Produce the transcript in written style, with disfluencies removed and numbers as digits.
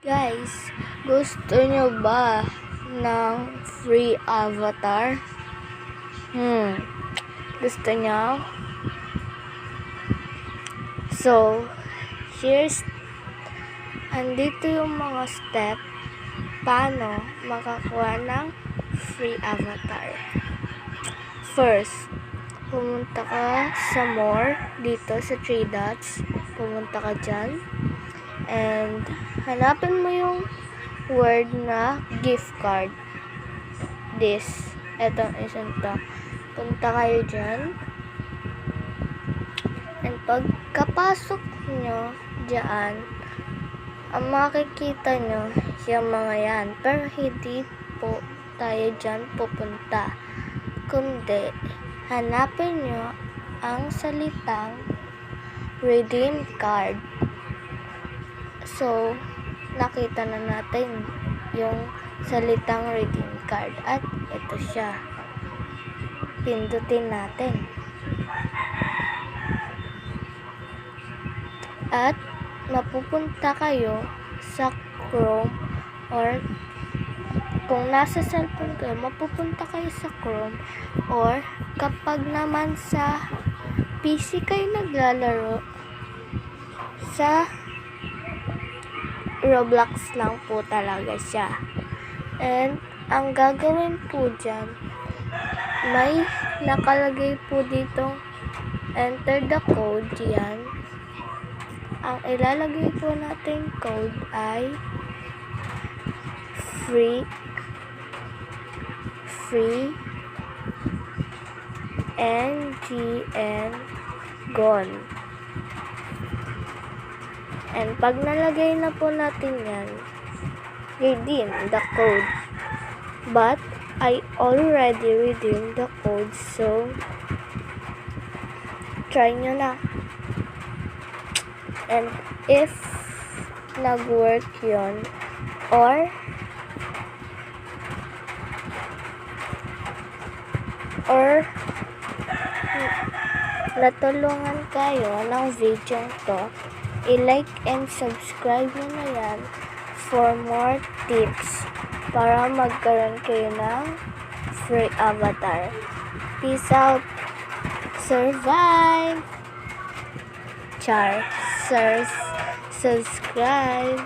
Guys, gusto nyo ba ng free avatar? Gusto nyo? So, andito yung mga step paano makakuha ng free avatar. First, pumunta ka sa more dito sa 3 dots. Pumunta ka dyan. And hanapin mo yung word na gift card. Etong isang to. Punta kayo dyan. And pagkapasok nyo dyan, ang makikita nyo yung mga yan. Pero hindi po tayo dyan pupunta. Kundi, hanapin nyo ang salitang redeem card. So, nakita na natin yung salitang redeem card. At ito siya. Pindutin natin. At mapupunta kayo sa Chrome, or kung nasa cellphone kayo, mapupunta kayo sa Chrome, or kapag naman sa PC kayo naglalaro, sa Roblox lang po talaga siya. And ang gagawin po dyan, may nakalagay po ditong enter the code. Yan. Ang ilalagay po natin code ay free NGN gone. And pag nalagay na po natin yan, redeem the code. But I already redeemed the code, so try nyo na. And if nag-work yun, or natulungan kayo ng video to, i-like and subscribe nyo na yan for more tips para magkaroon kayo ng free avatar. Peace out. Survive. Subscribe.